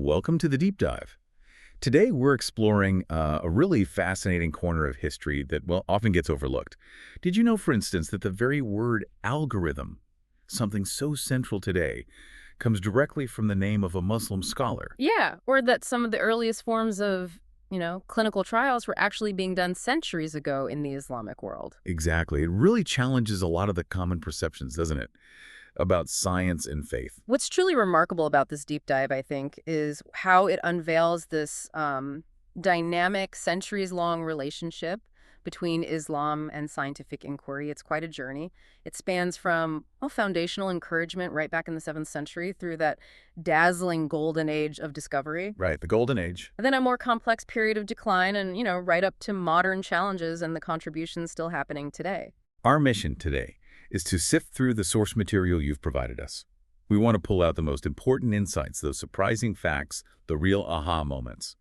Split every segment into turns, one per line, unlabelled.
Welcome to the Deep Dive. Today we're exploring a really fascinating corner of history that, well, often gets overlooked. Did you know, for instance, that the very word algorithm, something so central today, comes directly from the name of a Muslim scholar?
Yeah, or that some of the earliest forms of, clinical trials were actually being done centuries ago in the Islamic world.
Exactly. It really challenges a lot of the common perceptions, doesn't it, about science and faith?
What's truly remarkable about this deep dive, I think, is how it unveils this dynamic, centuries-long relationship between Islam and scientific inquiry. It's quite a journey. It spans from foundational encouragement right back in the 7th century through that dazzling golden age of discovery.
Right, the Golden Age.
And then a more complex period of decline and, right up to modern challenges and the contributions still happening today.
Our mission today is to sift through the source material you've provided us. We want to pull out the most important insights, those surprising facts, the real aha moments.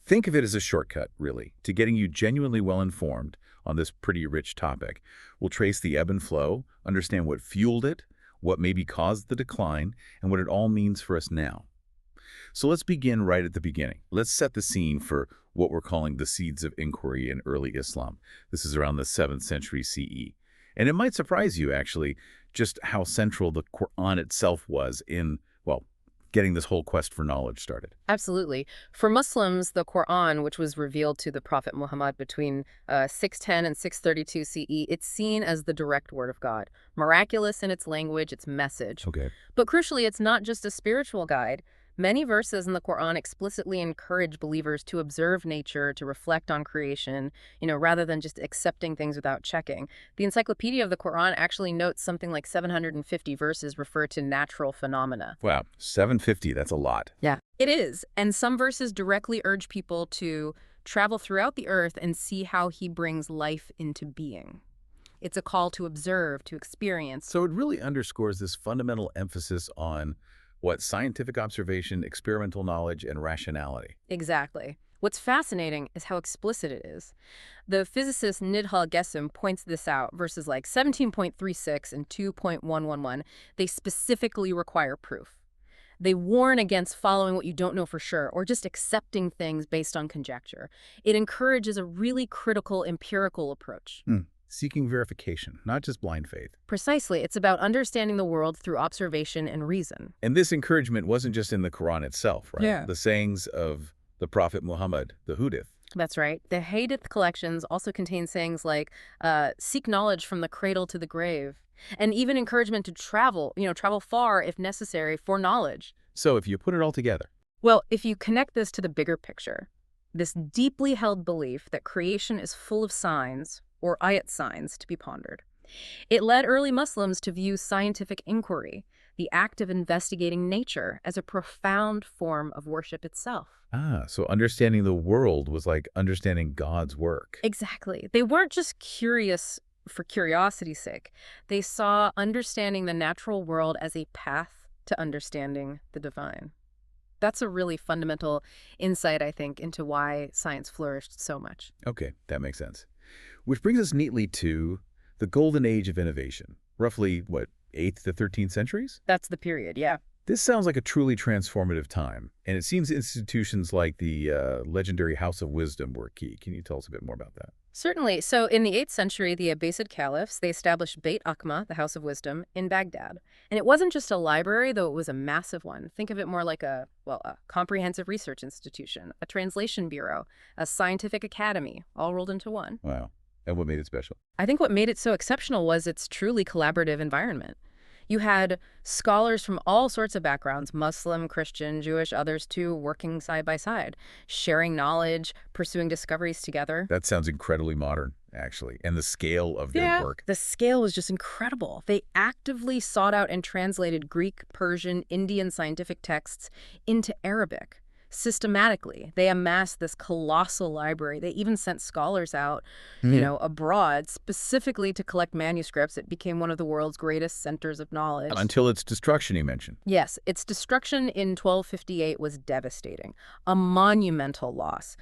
Think of it as a shortcut, really, to getting you genuinely well-informed on this pretty rich topic. We'll trace the ebb and flow, understand what fueled it, what maybe caused the decline, and what it all means for us now. So let's begin right at the beginning. Let's set the scene for what we're calling the seeds of inquiry in early Islam. This is around the 7th century CE. And it might surprise you, actually, just how central the Qur'an itself was in, well, getting this whole quest for knowledge started.
Absolutely. For Muslims, the Qur'an, which was revealed to the Prophet Muhammad between 610 and 632 CE, it's seen as the direct word of God, miraculous in its language, its message.
Okay.
But crucially, it's not just a spiritual guide. Many verses in the Qur'an explicitly encourage believers to observe nature, to reflect on creation, rather than just accepting things without checking. The Encyclopedia of the Qur'an actually notes something like 750 verses refer to natural phenomena.
Wow, 750, that's a lot.
Yeah, it is. And some verses directly urge people to travel throughout the earth and see how he brings life into being. It's a call to observe, to experience.
So it really underscores this fundamental emphasis on scientific observation, experimental knowledge, and rationality.
Exactly. What's fascinating is how explicit it is. The physicist Nidhal Gessim points this out. Verses like 17.36 and 2.111, they specifically require proof. They warn against following what you don't know for sure or just accepting things based on conjecture. It encourages a really critical empirical approach.
Seeking verification, not just blind faith.
Precisely. It's about understanding the world through observation and reason.
And this encouragement wasn't just in the Quran itself, right?
Yeah.
The sayings of the Prophet Muhammad, the Hadith.
That's right. The Hadith collections also contain sayings like, seek knowledge from the cradle to the grave, and even encouragement to travel, travel far if necessary for knowledge.
So if you put it all together.
Well, if you connect this to the bigger picture, this deeply held belief that creation is full of signs, or ayat signs, to be pondered. It led early Muslims to view scientific inquiry, the act of investigating nature, as a profound form of worship itself.
So understanding the world was like understanding God's work.
Exactly. They weren't just curious for curiosity's sake. They saw understanding the natural world as a path to understanding the divine. That's a really fundamental insight, I think, into why science flourished so much.
Okay, that makes sense. Which brings us neatly to the Golden Age of innovation, roughly, 8th to 13th centuries?
That's the period, yeah.
This sounds like a truly transformative time, and it seems institutions like the legendary House of Wisdom were key. Can you tell us a bit more about that?
Certainly. So in the 8th century, the Abbasid caliphs, they established Beit Akma, the House of Wisdom, in Baghdad. And it wasn't just a library, though it was a massive one. Think of it more like a comprehensive research institution, a translation bureau, a scientific academy, all rolled into one.
Wow. And what made it special?
I think what made it so exceptional was its truly collaborative environment. You had scholars from all sorts of backgrounds, Muslim, Christian, Jewish, others too, working side by side, sharing knowledge, pursuing discoveries together.
That sounds incredibly modern, actually, and the scale of their work.
The scale was just incredible. They actively sought out and translated Greek, Persian, Indian scientific texts into Arabic. Systematically, they amassed this colossal library. They even sent scholars out, abroad, specifically to collect manuscripts. It became one of the world's greatest centers of knowledge.
Until its destruction, you mentioned.
Yes, its destruction in 1258 was devastating, a monumental loss.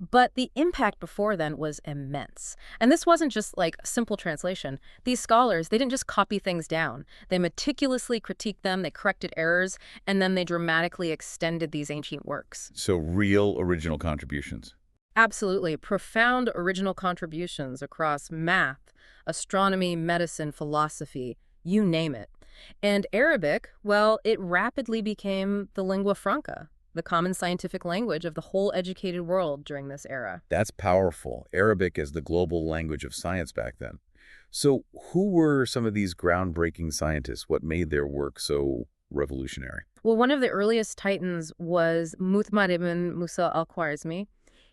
But the impact before then was immense. And this wasn't just like a simple translation. These scholars, they didn't just copy things down. They meticulously critiqued them, they corrected errors, and then they dramatically extended these ancient works.
So real original contributions.
Absolutely. Profound original contributions across math, astronomy, medicine, philosophy, you name it. And Arabic, well, it rapidly became the lingua franca, the common scientific language of the whole educated world during this era.
That's powerful. Arabic as the global language of science back then. So who were some of these groundbreaking scientists? What made their work so revolutionary?
Well, one of the earliest titans was Muhammad ibn Musa al-Khwārizmī.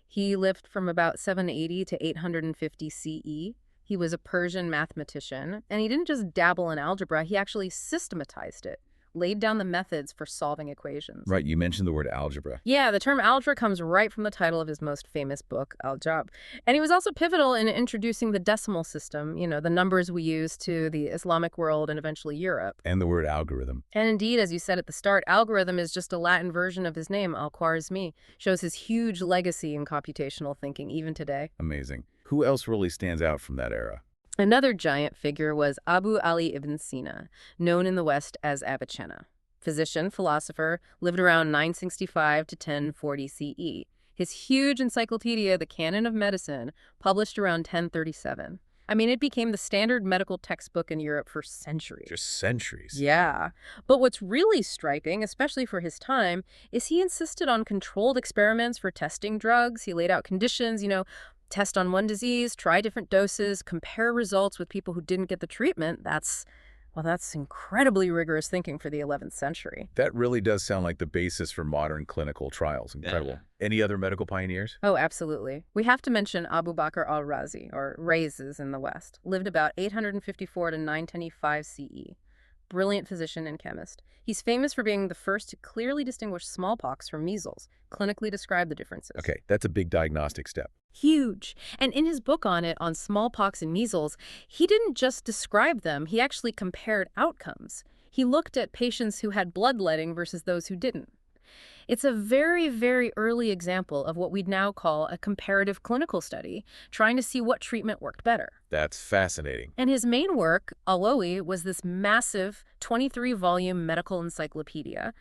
He lived from about 780 to 850 CE. He was a Persian mathematician, and he didn't just dabble in algebra, he actually systematized it, laid down the methods for solving equations.
Right, you mentioned the word algebra.
Yeah, the term algebra comes right from the title of his most famous book, Al-Jabr. And he was also pivotal in introducing the decimal system, the numbers we use, to the Islamic world and eventually Europe.
And the word algorithm.
And indeed, as you said at the start, algorithm is just a Latin version of his name, al-Khwārizmī, shows his huge legacy in computational thinking even today.
Amazing. Who else really stands out from that era?
Another giant figure was Abu Ali ibn Sina, known in the West as Avicenna. Physician, philosopher, lived around 965 to 1040 CE. His huge encyclopedia, The Canon of Medicine, published around 1037. I mean, it became the standard medical textbook in Europe for centuries.
Just centuries.
Yeah. But what's really striking, especially for his time, is he insisted on controlled experiments for testing drugs. He laid out conditions, test on one disease, try different doses, compare results with people who didn't get the treatment. That's incredibly rigorous thinking for the 11th century.
That really does sound like the basis for modern clinical trials. Incredible. Yeah. Any other medical pioneers?
Oh, absolutely. We have to mention Abu Bakr al-Razi, or Rhazes in the West. Lived about 854 to 925 CE. Brilliant physician and chemist. He's famous for being the first to clearly distinguish smallpox from measles, clinically describe the differences.
Okay, that's a big diagnostic step.
Huge. And in his book on smallpox and measles, he didn't just describe them, he actually compared outcomes. He looked at patients who had bloodletting versus those who didn't. It's a very, very early example of what we'd now call a comparative clinical study, trying to see what treatment worked better.
That's fascinating.
And his main work, Al-Wawi, was this massive 23-volume medical encyclopedia.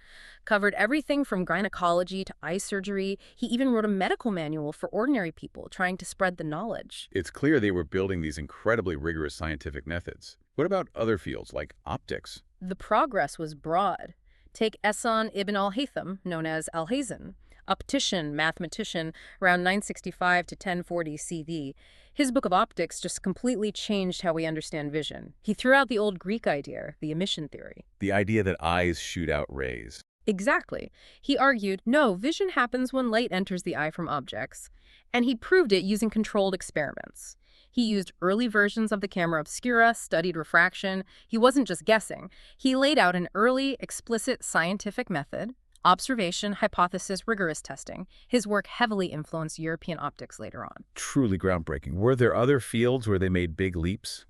Covered everything from gynecology to eye surgery. He even wrote a medical manual for ordinary people, trying to spread the knowledge.
It's clear they were building these incredibly rigorous scientific methods. What about other fields, like optics?
The progress was broad. Take Ehsan ibn al-Haytham, known as al-Haytham, optician, mathematician, around 965 to 1040 CE. His book of optics just completely changed how we understand vision. He threw out the old Greek idea, the emission theory.
The idea that eyes shoot out rays.
Exactly. He argued, no, vision happens when light enters the eye from objects. And he proved it using controlled experiments. He used early versions of the camera obscura, studied refraction. He wasn't just guessing. He laid out an early, explicit scientific method, observation, hypothesis, rigorous testing. His work heavily influenced European optics later on.
Truly groundbreaking. Were there other fields where they made big leaps?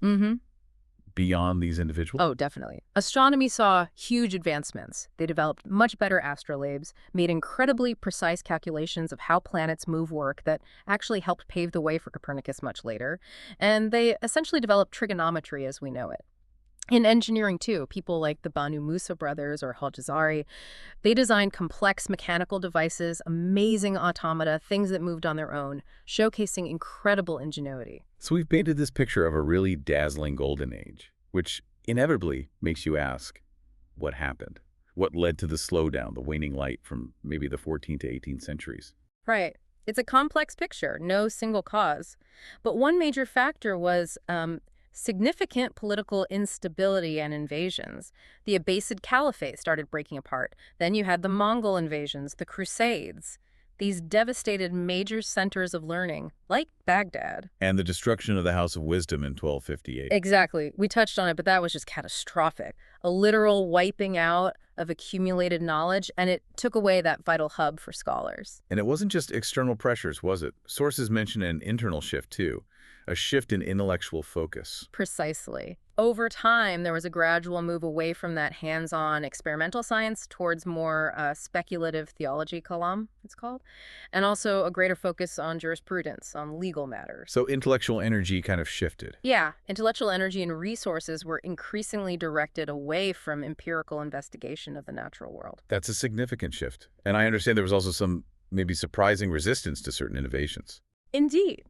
Beyond these individuals?
Oh, definitely. Astronomy saw huge advancements. They developed much better astrolabes, made incredibly precise calculations of how planets move work that actually helped pave the way for Copernicus much later. And they essentially developed trigonometry as we know it. In engineering, too, people like the Banu Musa brothers or Al-Jazari, they designed complex mechanical devices, amazing automata, things that moved on their own, showcasing incredible ingenuity.
So we've painted this picture of a really dazzling golden age, which inevitably makes you ask, what happened? What led to the slowdown, the waning light from maybe the 14th to 18th centuries?
Right. It's a complex picture, no single cause. But one major factor was significant political instability and invasions. The Abbasid Caliphate started breaking apart. Then you had the Mongol invasions, the Crusades. These devastated major centers of learning, like Baghdad.
And the destruction of the House of Wisdom in 1258.
Exactly. We touched on it, but that was just catastrophic. A literal wiping out of accumulated knowledge, and it took away that vital hub for scholars.
And it wasn't just external pressures, was it? Sources mention an internal shift, too. a shift in intellectual focus.
Precisely. Over time, there was a gradual move away from that hands-on experimental science towards more speculative theology, kalam, it's called, and also a greater focus on jurisprudence, on legal matters.
So intellectual energy kind of shifted.
Yeah, intellectual energy and resources were increasingly directed away from empirical investigation of the natural world.
That's a significant shift. And I understand there was also some maybe surprising resistance to certain innovations.
Indeed.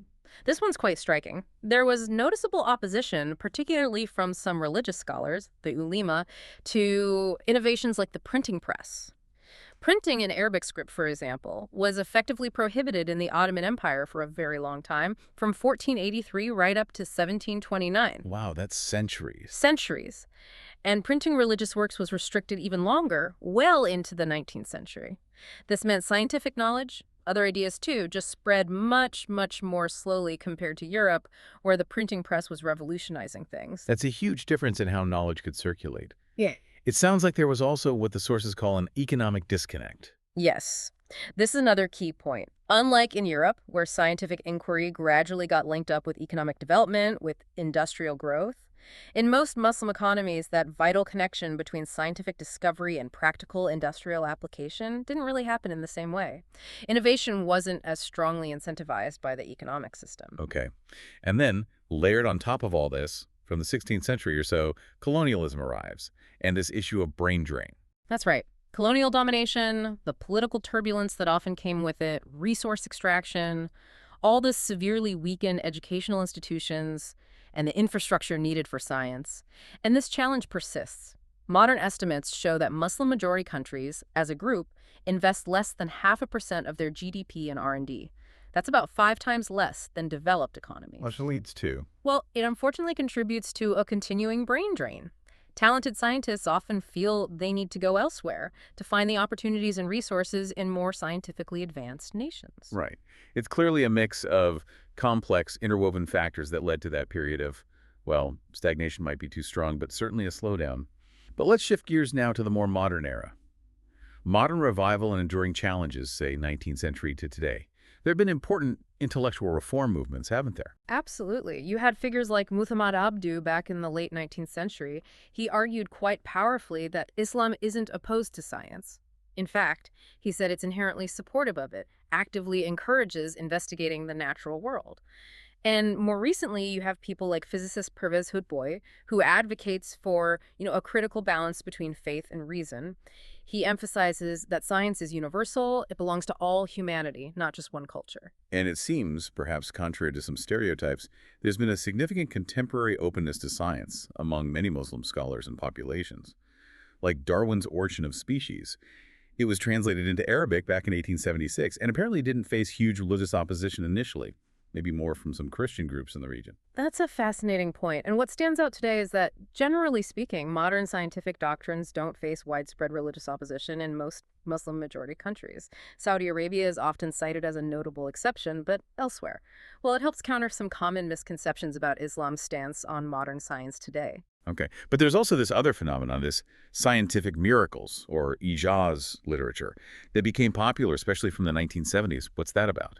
This one's quite striking. There was noticeable opposition, particularly from some religious scholars, the ulema, to innovations like the printing press. Printing in Arabic script, for example, was effectively prohibited in the Ottoman Empire for a very long time, from 1483 right up to 1729.
Wow, that's centuries.
Centuries. And printing religious works was restricted even longer, well into the 19th century. This meant scientific knowledge, other ideas too, just spread much, much more slowly compared to Europe, where the printing press was revolutionizing things.
That's a huge difference in how knowledge could circulate.
Yeah.
It sounds like there was also what the sources call an economic disconnect.
Yes. This is another key point. Unlike in Europe, where scientific inquiry gradually got linked up with economic development, with industrial growth, in most Muslim economies, that vital connection between scientific discovery and practical industrial application didn't really happen in the same way. Innovation wasn't as strongly incentivized by the economic system.
Okay. And then, layered on top of all this, from the 16th century or so, colonialism arrives, and this issue of brain drain.
That's right. Colonial domination, the political turbulence that often came with it, resource extraction, all this severely weakened educational institutions and the infrastructure needed for science. And this challenge persists. Modern estimates show that Muslim-majority countries, as a group, invest less than 0.5% of their GDP in R&D. That's about 5 times less than developed economies.
Which leads to?
Well, it unfortunately contributes to a continuing brain drain. Talented scientists often feel they need to go elsewhere to find the opportunities and resources in more scientifically advanced nations.
Right. It's clearly a mix of complex, interwoven factors that led to that period of, well, stagnation might be too strong, but certainly a slowdown. But let's shift gears now to the more modern era. Modern revival and enduring challenges, say 19th century to today. There have been important intellectual reform movements, haven't there?
Absolutely. You had figures like Muhammad Abdu back in the late 19th century. He argued quite powerfully that Islam isn't opposed to science. In fact, he said it's inherently supportive of it, actively encourages investigating the natural world. And more recently, you have people like physicist Pervez Hoodbhoy, who advocates for, a critical balance between faith and reason. He emphasizes that science is universal, it belongs to all humanity, not just one culture.
And it seems, perhaps contrary to some stereotypes, there's been a significant contemporary openness to science among many Muslim scholars and populations. Like Darwin's Origin of Species. It was translated into Arabic back in 1876 and apparently didn't face huge religious opposition initially. Maybe more from some Christian groups in the region.
That's a fascinating point. And what stands out today is that, generally speaking, modern scientific doctrines don't face widespread religious opposition in most Muslim-majority countries. Saudi Arabia is often cited as a notable exception, but elsewhere. Well, it helps counter some common misconceptions about Islam's stance on modern science today.
Okay, but there's also this other phenomenon, this scientific miracles, or ijaz literature, that became popular, especially from the 1970s. What's that about?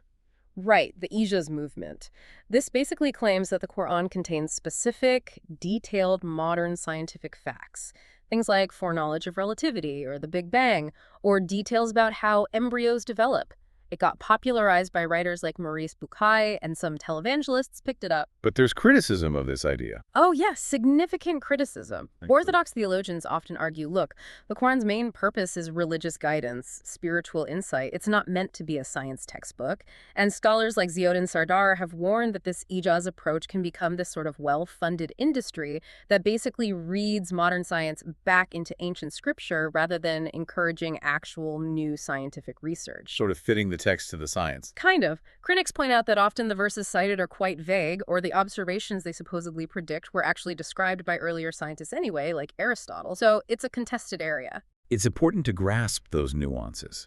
Right, the ijaz movement. This basically claims that the Qur'an contains specific, detailed, modern scientific facts. Things like foreknowledge of relativity or the Big Bang, or details about how embryos develop. It got popularized by writers like Maurice Bucaille, and some televangelists picked it up.
But there's criticism of this idea.
Oh, yes, significant criticism. Orthodox theologians often argue, look, the Quran's main purpose is religious guidance, spiritual insight. It's not meant to be a science textbook. And scholars like Ziauddin Sardar have warned that this ijaz approach can become this sort of well-funded industry that basically reads modern science back into ancient scripture rather than encouraging actual new scientific research.
Sort of fitting the text to the science.
Kind of. Critics point out that often the verses cited are quite vague, or the observations they supposedly predict were actually described by earlier scientists anyway, like Aristotle. So it's a contested area.
It's important to grasp those nuances.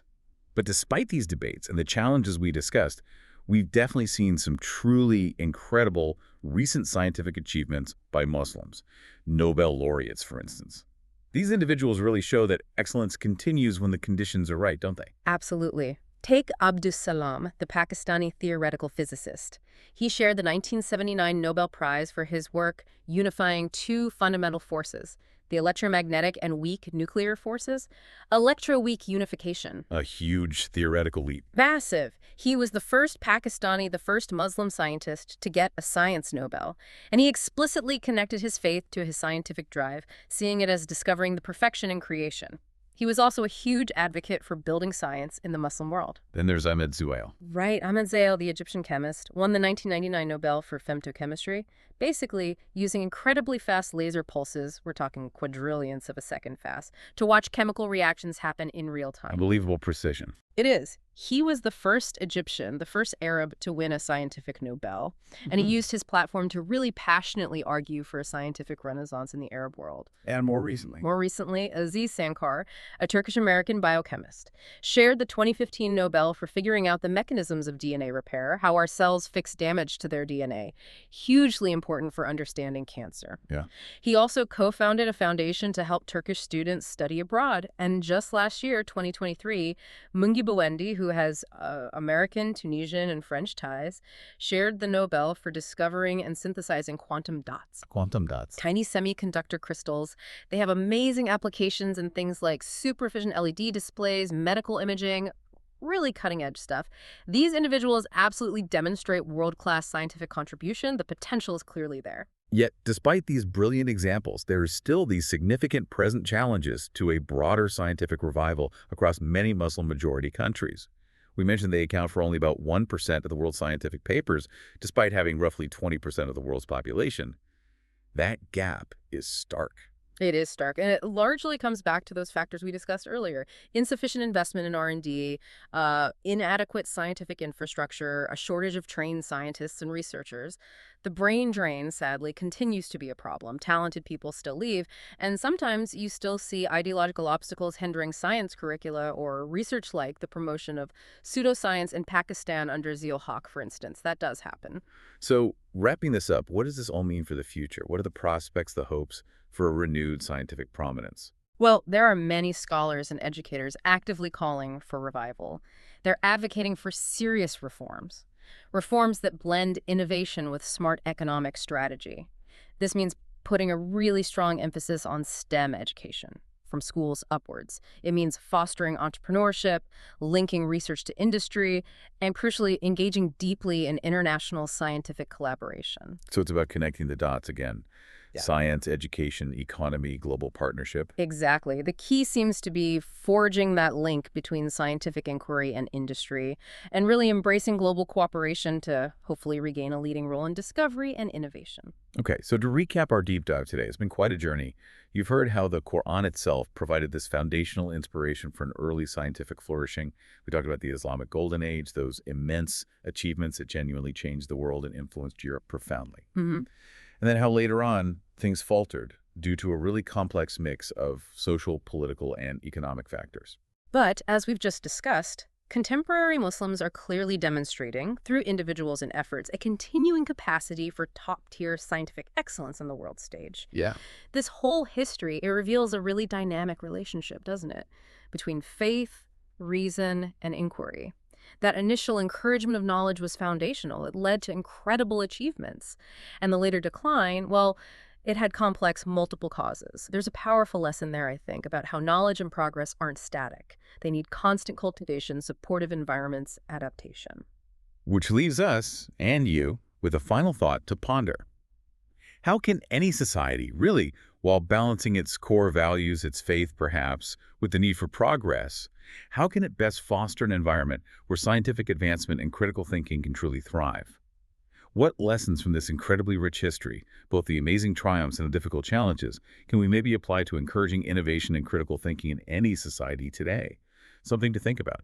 But despite these debates and the challenges we discussed, we've definitely seen some truly incredible recent scientific achievements by Muslims. Nobel laureates, for instance. These individuals really show that excellence continues when the conditions are right, don't they?
Absolutely. Take Abdus Salam, the Pakistani theoretical physicist. He shared the 1979 Nobel Prize for his work unifying two fundamental forces, the electromagnetic and weak nuclear forces, electroweak unification.
A huge theoretical leap.
Massive. He was the first Pakistani, the first Muslim scientist to get a science Nobel, and he explicitly connected his faith to his scientific drive, seeing it as discovering the perfection in creation. He was also a huge advocate for building science in the Muslim world.
Then there's Ahmed Zewail.
Right, Ahmed Zewail, the Egyptian chemist, won the 1999 Nobel for femtochemistry, basically using incredibly fast laser pulses, we're talking quadrillions of a second fast, to watch chemical reactions happen in real time.
Unbelievable precision.
It is. He was the first Egyptian, the first Arab to win a scientific Nobel, and he used his platform to really passionately argue for a scientific renaissance in the Arab world.
And more recently.
More recently, Aziz Sancar, a Turkish-American biochemist, shared the 2015 Nobel for figuring out the mechanisms of DNA repair, how our cells fix damage to their DNA, hugely important for understanding cancer.
Yeah.
He also co-founded a foundation to help Turkish students study abroad, and just last year, 2023, Moungi Bawendi, who has American, Tunisian, and French ties, shared the Nobel for discovering and synthesizing quantum dots.
Quantum dots.
Tiny semiconductor crystals. They have amazing applications in things like supervision LED displays, medical imaging, really cutting-edge stuff. These individuals absolutely demonstrate world-class scientific contribution. The potential is clearly there.
Yet, despite these brilliant examples, there are still these significant present challenges to a broader scientific revival across many Muslim-majority countries. We mentioned they account for only about 1% of the world's scientific papers, despite having roughly 20% of the world's population. That gap is stark.
It is stark, and it largely comes back to those factors we discussed earlier. Insufficient investment in R&D, inadequate scientific infrastructure, a shortage of trained scientists and researchers. The brain drain, sadly, continues to be a problem. Talented people still leave, and sometimes you still see ideological obstacles hindering science curricula or research, like the promotion of pseudoscience in Pakistan under Zia-ul-Haq, for instance. That does happen.
So, wrapping this up, what does this all mean for the future? What are the prospects, the hopes for a renewed scientific prominence?
Well, there are many scholars and educators actively calling for revival. They're advocating for serious reforms. Reforms that blend innovation with smart economic strategy. This means putting a really strong emphasis on STEM education, from schools upwards. It means fostering entrepreneurship, linking research to industry, and crucially, engaging deeply in international scientific collaboration.
So it's about connecting the dots again.
Yeah.
Science, education, economy, global partnership.
Exactly. The key seems to be forging that link between scientific inquiry and industry, and really embracing global cooperation to hopefully regain a leading role in discovery and innovation.
Okay, so to recap our deep dive today, it's been quite a journey. You've heard how the Qur'an itself provided this foundational inspiration for an early scientific flourishing. We talked about the Islamic Golden Age, those immense achievements that genuinely changed the world and influenced Europe profoundly. And then how later on things faltered due to a really complex mix of social, political, and economic factors.
But as we've just discussed, contemporary Muslims are clearly demonstrating, through individuals and efforts, a continuing capacity for top-tier scientific excellence on the world stage.
Yeah.
This whole history, it reveals a really dynamic relationship, doesn't it, between faith, reason, and inquiry. That initial encouragement of knowledge was foundational. It led to incredible achievements. And the later decline, well, it had complex multiple causes. There's a powerful lesson there, I think, about how knowledge and progress aren't static. They need constant cultivation, supportive environments, adaptation.
Which leaves us, and you, with a final thought to ponder. How can any society, really, while balancing its core values, its faith perhaps, with the need for progress, how can it best foster an environment where scientific advancement and critical thinking can truly thrive? What lessons from this incredibly rich history, both the amazing triumphs and the difficult challenges, can we maybe apply to encouraging innovation and critical thinking in any society today? Something to think about.